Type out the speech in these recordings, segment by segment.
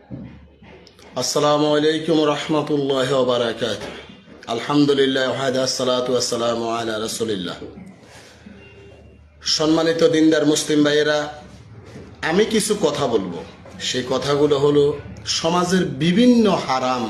আসসালামু আলাইকুম রহমতুল্লাহ বারাকাত। আলহামদুলিল্লাহ ওয়াহদা আসসালাতু ওয়াসসালামু আলা রাসূলিল্লাহ। সম্মানিত দিনদার মুসলিম ভাইয়েরা, আমি কিছু কথা বলবো। সেই কথাগুলো হলো সমাজের বিভিন্ন হারাম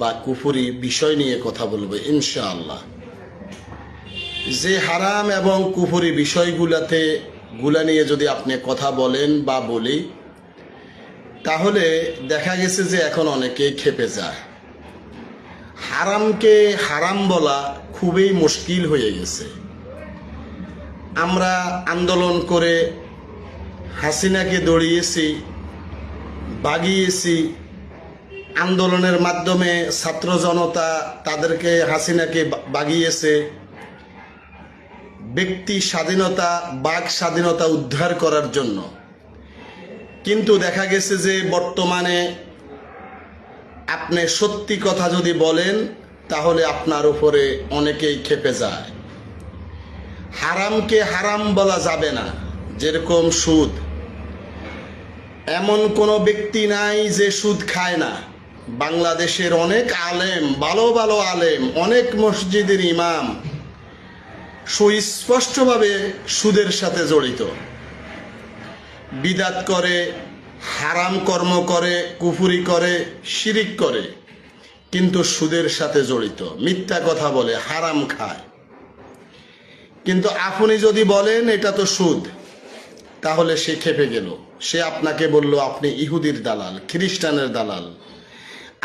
বা কুফরি বিষয় নিয়ে কথা বলবো ইনশাআল্লাহ। যে হারাম এবং কুফরি গুলা নিয়ে যদি আপনি কথা বলেন বা বলি, তাহলে দেখা গেছে যে এখন অনেকেই খেপে যায়। হারামকে হারাম বলা খুবই মুশকিল হয়ে গেছে। আমরা আন্দোলন করে হাসিনাকে দড়িয়েছি, বাগিয়েছি। আন্দোলনের মাধ্যমে ছাত্র জনতা তাদেরকে হাসিনাকে বাগিয়েছে। ব্যক্তি স্বাধীনতা, বাক স্বাধীনতা উদ্ধার করার জন্য। কিন্তু দেখা গেছে যে বর্তমানে আপনি সত্যি কথা যদি বলেন, তাহলে আপনার উপরে অনেকেই খেপে যায়। হারামকে হারাম বলা যাবে না। যেরকম সুদ, এমন কোনো ব্যক্তি নাই যে সুদ খায় না। বাংলাদেশের অনেক আলেম, ভালো ভালো আলেম, অনেক মসজিদের ইমাম সুস্পষ্টভাবে সুদের সাথে জড়িত। বিদাত করে, হারাম কর্ম করে, কুফরি করে, শিরিক করে, কিন্তু সুদের সাথে জড়িত। মিথ্যা কথা বলে, হারাম খায়। কিন্তু আপনি যদি বলেন এটা তো সুদ, তাহলে সে খেপে গেল। সে আপনাকে বলল আপনি ইহুদির দালাল, খ্রিস্টানের দালাল,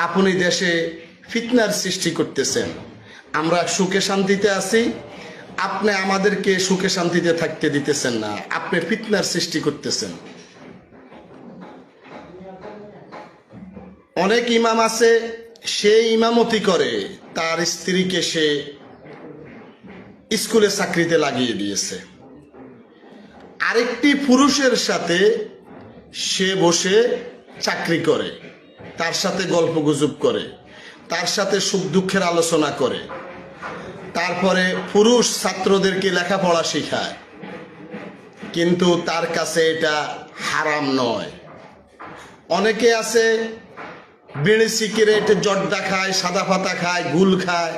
আপনি দেশে ফিতনার সৃষ্টি করতেছেন। আমরা সুখে শান্তিতে আছি, আপনি আমাদেরকে সুখে শান্তিতে থাকতে দিতেছেন না, আপনি ফিতনার সৃষ্টি করতেছেন। অনেক ইমাম আছে, সে ইমামতি করে, তার স্ত্রীকে সে স্কুলে চাকরিতে লাগিয়ে দিয়েছে। আরেকটি পুরুষের সাথে সে বসে চাকরি করে, তার সাথে গল্প গুজব করে, তার সাথে সুখ দুঃখের আলোচনা করে। তারপরে পুরুষ ছাত্রদেরকে লেখাপড়া শেখায়, কিন্তু তার কাছে এটা হারাম নয়। অনেকে আছে বিড়ি সিগারেট জর্দা খায়, সাদা পাতা খায়, গুল খায়।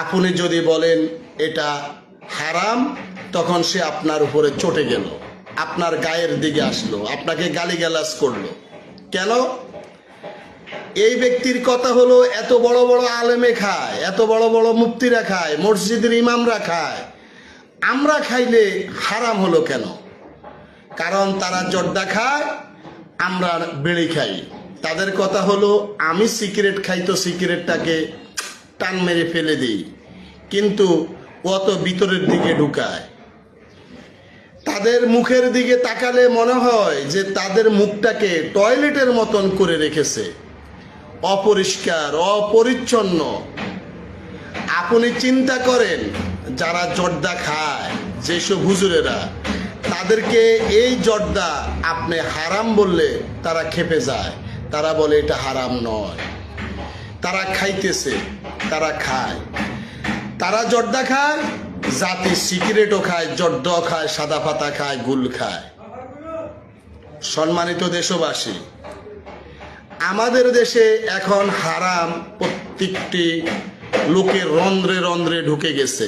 আপনি যদি বলেন এটা হারাম, তখন সে আপনার উপরে চটে গেল, আপনার গায়ের দিকে আসলো, আপনাকে গালিগালাজ করলো। কেন? এই ব্যক্তির কথা হলো এত বড় বড় আলেমে খায়, এত বড় বড় মুফতিরা খায়, মসজিদের ইমামরা খায়, আমরা খাইলে হারাম হলো কেন? কারণ তারা জর্দা খায়, আমরা বিড়ি খাই। তাদের কথা হলো আমি সিগারেট খাই তো সিগারেটটাকে টান মেরে ফেলে দিই, কিন্তু অত ভিতরের দিকে ঢুকায়। তাদের মুখের দিকে তাকালে মনে হয় যে তাদের মুখটাকে টয়লেটের মতন করে রেখেছে, অপরিষ্কার, অপরিচ্ছন্ন। আপনি চিন্তা করেন, যারা জর্দা খায়, যেসব হুজুরেরা, তাদেরকে এই জর্দা আপনি হারাম বললে তারা খেপে যায়। তারা বলে এটা হারাম নয়, তারা খাইতেছে, তারা খায়। তারা জর্দা খায়, জাতি সিগারেটও খায়, জর্দাও খায়, সাদা পাতা খায়, গুল খায়। সম্মানিত দেশবাসী, আমাদের দেশে এখন হারাম প্রত্যেকটি লোকের রন্ধ্রে রন্ধ্রে ঢুকে গেছে।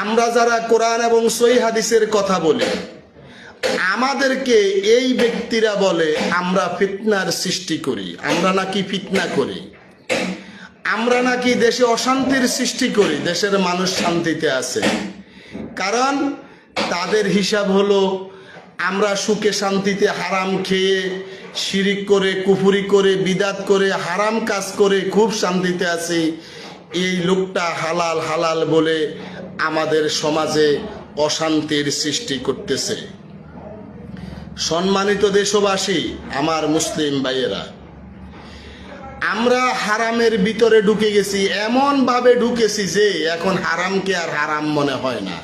আমরা যারা কোরআন এবং সহিহ হাদিসের কথা বলি, আমাদেরকে এই ব্যক্তিরা বলে আমরা ফিতনার সৃষ্টি করি, আমরা নাকি ফিতনা করি, আমরা নাকি দেশে অশান্তির সৃষ্টি করি, দেশের মানুষ শান্তিতে আছে। কারণ তাদের হিসাব হলো আমরা সুখে শান্তিতে হারাম খেয়ে, শিরিক করে, কুফরি করে, বিদাত করে, হারাম কাজ করে খুব শান্তিতে আছি। এই লোকটা হালাল হালাল বলে আমাদের সমাজে অশান্তির সৃষ্টি করতেছে। সম্মানিত দেশবাসী, আমার মুসলিম ভাইয়েরা, আমরা হারামের ভিতরে ঢুকে গেছি, এমন ভাবে ঢুকেছি যে এখন হারামকে আর হারাম মনে হয় না।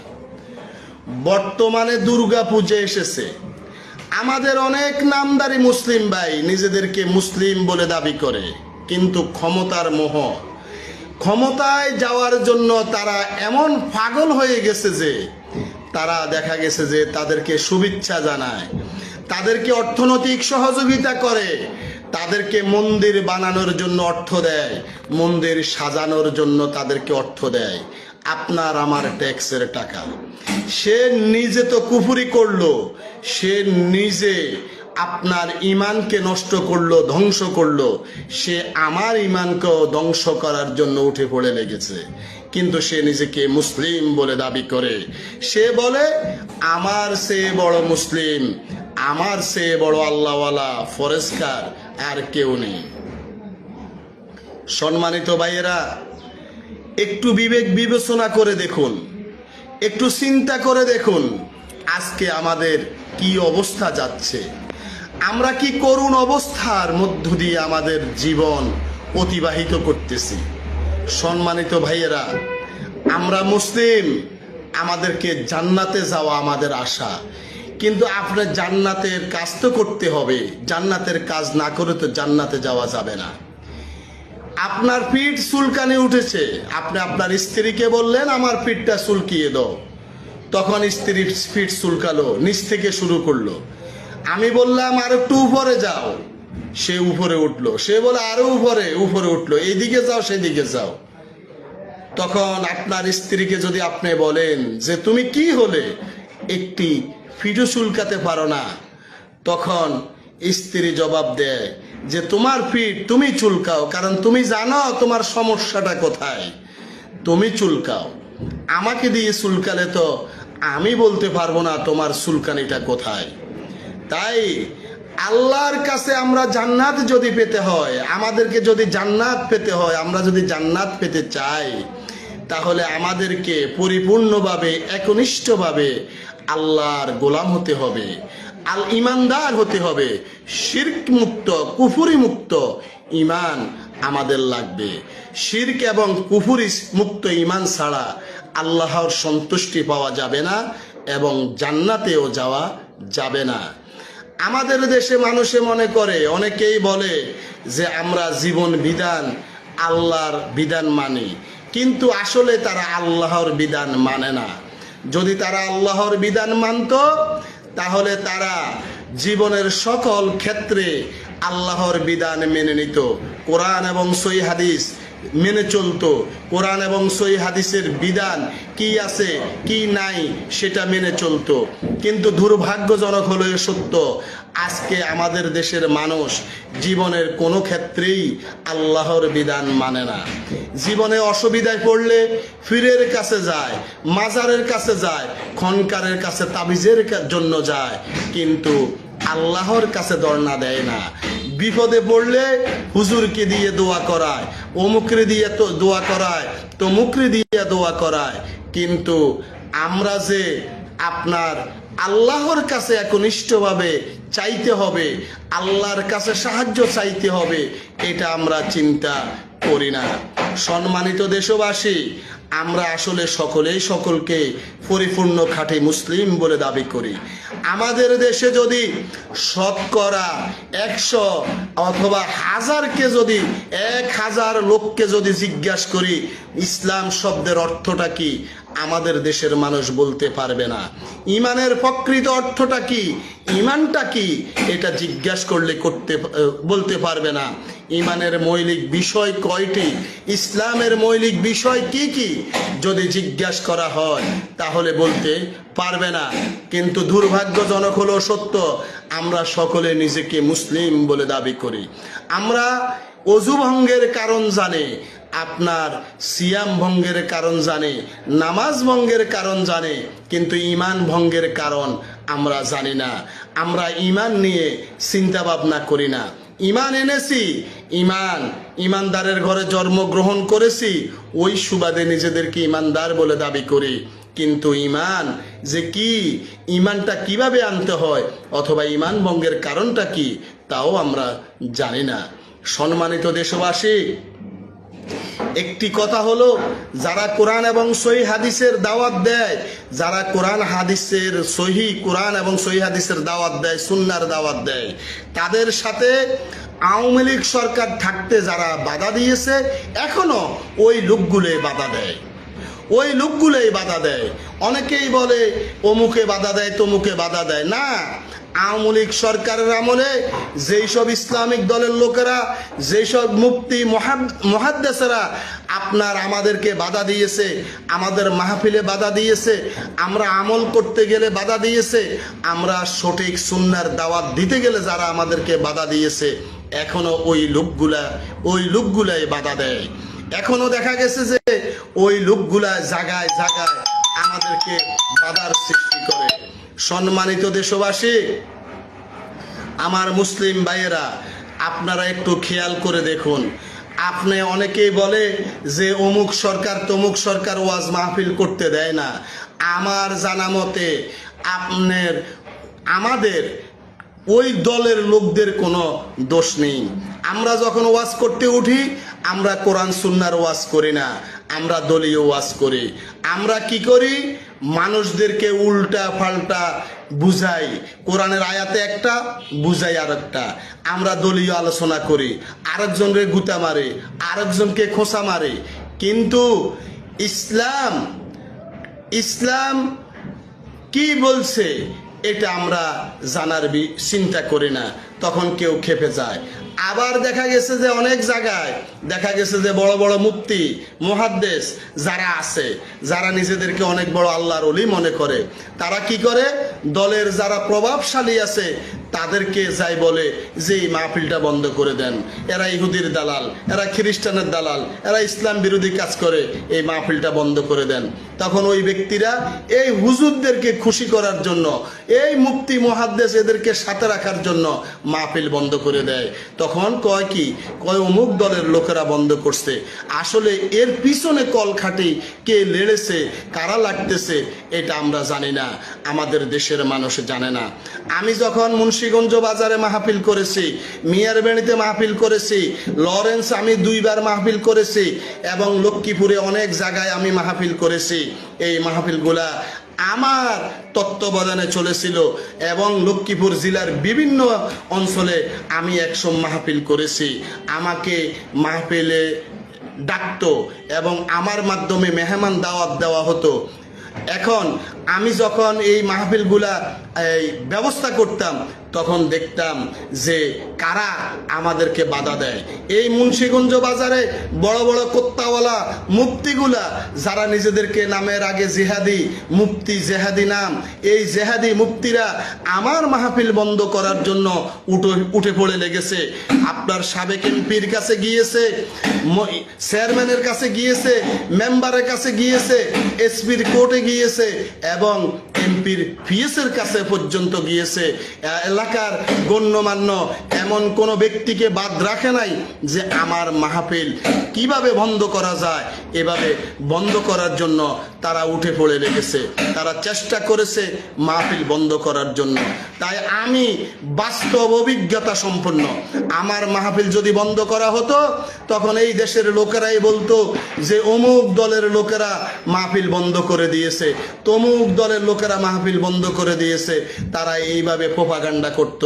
বর্তমানে দুর্গা পূজা এসেছে, আমাদের অনেক নামদারি মুসলিম ভাই নিজেদেরকে মুসলিম বলে দাবি করে, কিন্তু ক্ষমতার মোহ, ক্ষমতায় যাওয়ার জন্য তারা এমন পাগল হয়ে গেছে যে তারা দেখা গেছে যে তাদেরকে শুভেচ্ছা জানায়, তাদেরকে অর্থনৈতিক সহযোগিতা করে, তাদেরকে মন্দির বানানোর জন্য অর্থ দেয়, মন্দির সাজানোর জন্য তাদেরকে অর্থ দেয়, আপনার আমার ট্যাক্সের টাকা। সে নিজে তো কুফরি করলো, সে নিজে আপনার ইমানকে নষ্ট করলো, ধ্বংস করলো, সে আমার ইমানকেও ধ্বংস করার জন্য উঠে পড়ে লেগেছে। কিন্তু সে নিজেকে মুসলিম বলে দাবি করে। সে বলে আমার চেয়ে বড় মুসলিম, আমার চেয়ে বড় আল্লাহওয়ালা ফরেজগার আর কেউ নেই। সম্মানিত ভাইয়েরা, একটু বিবেক বিবেচনা করে দেখুন, একটু চিন্তা করে দেখুন, আজকে আমাদের কি অবস্থা যাচ্ছে। আমরা কি করুণ অবস্থার মধ্য দিয়ে আমাদের জীবন অতিবাহিত করতেছি। সম্মানিত ভাইয়েরা, আমরা মুসলিম, আমাদেরকে জান্নাতে যাওয়া আমাদের আশা, কিন্তু আপনার জান্নাতের কাজ তো করতে হবে। জান্নাতের কাজ না করে তো জান্নাতে যাওয়া যাবে না। আপনার পিঠ চুলকানি উঠেছে, আপনি আপনার স্ত্রীকে বললেন আমার পিঠটা চুলকিয়ে দাও, তখন স্ত্রীর পিঠ চুলকালো, নিচ থেকে শুরু করলো। আমি বললাম আর একটু উপরে যাও, সে উপরে উঠলো, সে বলে আরো উপরে উপরে উঠলো, এইদিকে যাও সেদিকে যাও। তখন আপনার স্ত্রীকে যদি আপনি বলেন যে তুমি কি হলে, একটি পিঠও চুলকাতে পারো না, তখন স্ত্রী জবাব দেয় যে তোমার পিঠ তুমি চুলকাও, কারণ তুমি জানো তোমার সমস্যাটা কোথায়, তুমি চুলকাও। আমাকে দিয়ে চুলকালে তো আমি বলতে পারবো না তোমার চুলকানিটা কোথায়। তাই আল্লাহর কাছে আমরা জান্নাত যদি পেতে হয়, আমাদেরকে যদি জান্নাত পেতে হয়, আমরা যদি জান্নাত পেতে চাই, তাহলে আমাদেরকে পরিপূর্ণভাবে একনিষ্ঠভাবে আল্লাহর গোলাম হতে হবে, আল ইমানদার হতে হবে। শিরক মুক্ত, কুফরি মুক্ত ইমান আমাদের লাগবে। শিরক এবং কুফরি মুক্ত ইমান ছাড়া আল্লাহর সন্তুষ্টি পাওয়া যাবে না এবং জান্নাতেও যাওয়া যাবে না। আমাদের দেশে মানুষে মনে করে, অনেকেই বলে যে আমরা জীবন বিধান আল্লাহর বিধান মানি, কিন্তু আসলে তারা আল্লাহর বিধান মানে না। যদি তারা আল্লাহর বিধান মানত, তাহলে তারা জীবনের সকল ক্ষেত্রে আল্লাহর বিধান মেনে নিত, কোরআন এবং সহিহ হাদিস মেনে চলতো, কোরআন এবং সহিহ হাদিসের বিধান কি আছে কি নাই সেটা মেনে চলতো। কিন্তু দুর্ভাগ্যজনক হলো এ সত্য, আজকে আমাদের দেশের মানুষ জীবনের কোনো ক্ষেত্রেই আল্লাহর বিধান মানে না। জীবনে অসুবিধায় পড়লে পীরের কাছে যায়, মাজারের কাছে যায়, খনকারের কাছে তাবিজের জন্য যায়, কিন্তু আল্লাহর কাছে ধর্ণা দেয় না। বিপদে পড়লে হুজুরকে দিয়ে দোয়া করায়, অমুকরে দিয়ে তো দোয়া করায়, তমুকরে দিয়ে দোয়া করায়, কিন্তু আমরা যে আপনার আল্লাহর কাছে একনিষ্ঠভাবে চাইতে হবে, আল্লাহর কাছে সাহায্য চাইতে হবে, এটা আমরা চিন্তা করি না। সম্মানিত দেশবাসী, আমরা আসলে সকলেই সকলকে পরিপূর্ণ খাঁটি মুসলিম বলে দাবি করি। আমাদের দেশে যদি শতকরা 100 অথবা 1000কে যদি 1000 লোককে যদি জিজ্ঞাসা করি ইসলাম শব্দের অর্থটা কি, আমাদের দেশের মানুষ বলতে পারবে না। ইমানের প্রকৃত অর্থটা কি, ইমানটা কি, এটা জিজ্ঞাসা করলে বলতে পারবে না। ইমানের মৌলিক বিষয় কয়টি, ইসলামের মৌলিক বিষয় কি কি যদি জিজ্ঞাসা করা হয় তাহলে বলতে পারবে না। কিন্তু দুর্ভাগ্যজনক হলো সত্য, আমরা সকলে নিজেকে মুসলিম বলে দাবি করি। আমরা অজু ভঙ্গের কারণ জানি, আপনার সিয়াম ভঙ্গের কারণ জানে, নামাজ ভঙ্গের কারণ জানে, কিন্তু ইমান ভঙ্গের কারণ আমরা জানি না। আমরা ইমান নিয়ে চিন্তা ভাবনা করি না। ইমান এনেছি, ইমানদারের ঘরে জন্মগ্রহণ করেছি, ওই সুবাদে নিজেদেরকে ইমানদার বলে দাবি করি, কিন্তু ইমান যে কি, ইমানটা কিভাবে আনতে হয় অথবা ইমান ভঙ্গের কারণটা কি তাও আমরা জানি না। সম্মানিত দেশবাসী, একটি কথা হলো, যারা কোরআন এবং সহিহ হাদিসের দাওয়াত দেয়, যারা কোরআন এবং সহিহ হাদিসের দাওয়াত দেয়, সুন্নাহর দাওয়াত দেয়, তাদের সাথে আওয়ামী লীগ সরকার থাকতে যারা বাধা দিয়েছে, এখনো ওই লোকগুলোই বাধা দেয়। অনেকেই বলে অমুকে বাধা দেয়, তমুকে বাধা দেয়। না, আওয়ামী লীগ সরকারের আমলে যেই সব ইসলামিক দলের লোকেরা, যেই সব মুফতি মুহাদ্দিসরা আপনার আমাদেরকে বাধা দিয়েছে, আমাদের মাহফিলে বাধা দিয়েছে, আমরা আমল করতে গেলে বাধা দিয়েছে, আমরা সঠিক সুন্নাহর দাওয়াত দিতে গেলে যারা আমাদেরকে বাধা দিয়েছে, এখনো ওই লোকগুলাই বাধা দেয়। এখনো দেখা গেছে যে ওই লোকগুলা জায়গায় জায়গায় আমাদেরকে বাধার সৃষ্টি করে। সম্মানিত দেশবাসী, আমার মুসলিম ভাইয়েরা, আপনারা একটু খেয়াল করে দেখুন। আপনি অনেকেই বলে যে অমুক সরকার তমুক সরকার ওয়াজ মাহফিল করতে দেয় না। আমার জানা মতে আমাদের ওই দলের লোকদের কোনো দোষ নেই। আমরা যখন ওয়াজ করতে উঠি, আমরা কোরআন সুন্নাহর ওয়াজ করি না, আমরা দলীয় ওয়াজ করি। আমরা কি করি? মানুষদেরকে উল্টা পাল্টা বুঝাই, কোরআনের আয়াতে একটা বুঝাই আরেকটা। আমরা দলীয় আলোচনা করি, আরেকজনকে গুতা মারে, আরেকজনকে খোঁচা মারে। কিন্তু ইসলাম কি বলছে এটা আমরা জানার চিন্তা করি না, তখন কেউ খেপে যায়। আবার দেখা গেছে যে অনেক জায়গায় দেখা গেছে যে বড় বড় মুফতি মুহাদ্দিস যারা আছে, যারা নিজেদেরকে অনেক বড় আল্লাহর ওলি মনে করে, তারা কি করে? দলের যারা প্রভাবশালী আছে তাদেরকে যাই বলে যে এই মাহফিলটা বন্ধ করে দেন, এরা ইহুদির দালাল, এরা খ্রিস্টানের দালাল, এরা ইসলাম বিরোধী কাজ করে, এই মাহফিলটা বন্ধ করে দেন। তখন ওই ব্যক্তিরা এই হুজুরদেরকে খুশি করার জন্য, এই মুফতি মুহাদ্দিস এদেরকে সাথে রাখার জন্য মাহফিল বন্ধ করে দেয়। তখন কয় কি? কয় অমুক দলের লোকেরা বন্ধ করছে। আসলে এর পিছনে কলখাটি কে লেড়েছে, কারা লাগতেছে, এটা আমরা জানি না, আমাদের দেশের মানুষ জানে না। আমি যখন মুন্সিগঞ্জ বাজারে মাহফিল করেছি, মিয়ারবেণীতে মাহফিল করেছি, লরেন্স আমি 2 বার মাহফিল করেছি, এবং লক্ষ্মীপুরে অনেক জায়গায় আমি মাহফিল করেছি। এই মাহফিলগুলা আমার তত্ত্বাবধানে চলেছিল, এবং লক্ষ্মীপুর জেলার বিভিন্ন অঞ্চলে আমি 100 মাহফিল করেছি। আমাকে মাহফিলে ডাকতো এবং আমার মাধ্যমে মেহমান দাওয়াত দেওয়া হতো। এখন আমি যখন এই মাহফিলগুলা ব্যবস্থা করতাম, তখন দেখতাম যে কারা আমাদেরকে বাধা দেয়। এই মুন্সিগঞ্জ বাজারে বড় বড় কোত্তাওয়ালা মুফতিগুলা, যারা নিজেদেরকে নামের আগে জিহাদি মুফতি, জেহাদি নাম, এই জেহাদি মুফতিরা আমার মাহফিল বন্ধ করার জন্য উঠে পড়ে লেগেছে। আপনার সাবেক এমপির কাছে গিয়েছে, চেয়ারম্যানের কাছে গিয়েছে, মেম্বারের কাছে গিয়েছে, এসপির কোর্টে গিয়েছে, এবং এমপির পিএসের কাছে পর্যন্ত গিয়েছে। এলাকার গণ্যমান্য এমন কোনো ব্যক্তিকে বাদ রাখে নাই যে আমার মাহফিল কিভাবে বন্ধ করা যায়, এভাবে বন্ধ করার জন্য তারা উঠে পড়ে লেগেছে। তারা চেষ্টা করেছে মাহফিল বন্ধ করার জন্য। তাই আমি বাস্তব অভিজ্ঞতা সম্পন্ন, আমার মাহফিল যদি বন্ধ করা হতো, তখন এই দেশের লোকেরাই বলতো যে অমুক দলের লোকেরা মাহফিল বন্ধ করে দিয়েছে, তমুক দলের লোকেরা মাহফিল বন্ধ করে দিয়েছে। তারা এইভাবে প্রোপাগান্ডা করত।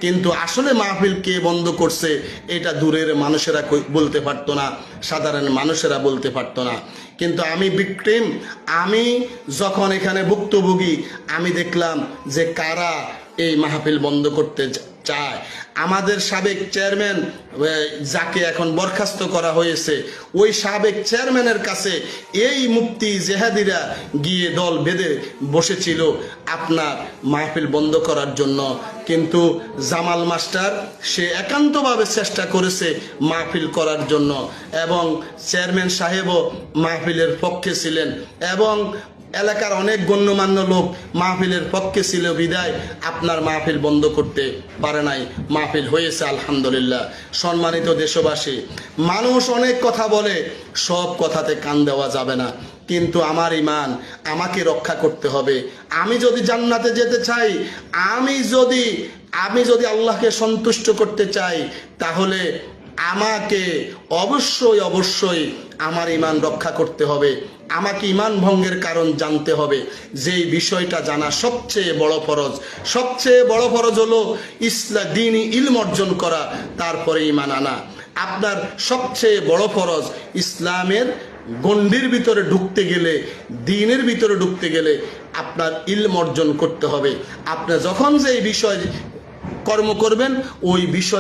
কিন্তু আসলে মাহফিল কে বন্ধ করছে এটা দূরের মানুষেরা বলতে পারতো না, সাধারণ মানুষেরা বলতে পারতো না। কিন্তু আমি ভিকটিম, আমি যখন এখানে ভুক্তভোগী, আমি দেখলাম যে কারা এই মাহফিল বন্ধ করতে চায়। আমাদের সাবেক চেয়ারম্যান, যাকে এখন বরখাস্ত করা হয়েছে, ওই সাবেক চেয়ারম্যানের কাছে এই মুফতি জেহাদিরা গিয়ে দল বেঁধে বসেছিল আপনার মাহফিল বন্ধ করার জন্য। কিন্তু জামাল মাস্টার সে একান্তভাবে চেষ্টা করেছে মাহফিল করার জন্য, এবং চেয়ারম্যান সাহেবও মাহফিলের পক্ষে ছিলেন, এবং এলাকার অনেক গণ্যমান্য লোক মাহফিলের পক্ষে ছিল বিদায় আপনার মাহফিল বন্ধ করতে পারে নাই, মাহফিল হয়েছে আলহামদুলিল্লাহ। সম্মানিত দেশবাসী, মানুষ অনেক কথা বলে, সব কথাতে কান দেওয়া যাবে না। কিন্তু আমার ঈমান আমাকে রক্ষা করতে হবে। আমি যদি জান্নাতে যেতে চাই, আমি যদি আল্লাহকে সন্তুষ্ট করতে চাই, তাহলে আমাকে অবশ্যই আমার ঈমান রক্ষা করতে হবে। আমাকে ঈমান ভঙ্গের কারণ জানতে হবে। যেই বিষয়টা জানা সবচেয়ে বড় ফরজ হলো দ্বীনি ইলম অর্জন করা, তারপরে ঈমান আনা। আপনার সবচেয়ে বড় ফরজ ইসলামের গণ্ডির ভিতরে ঢুকতে গেলে, দ্বীনের ভিতরে ঢুকতে গেলে আপনার ইলম অর্জন করতে হবে। আপনি যখন যে এই বিষয় কর্ম করবেন ওই বিষয়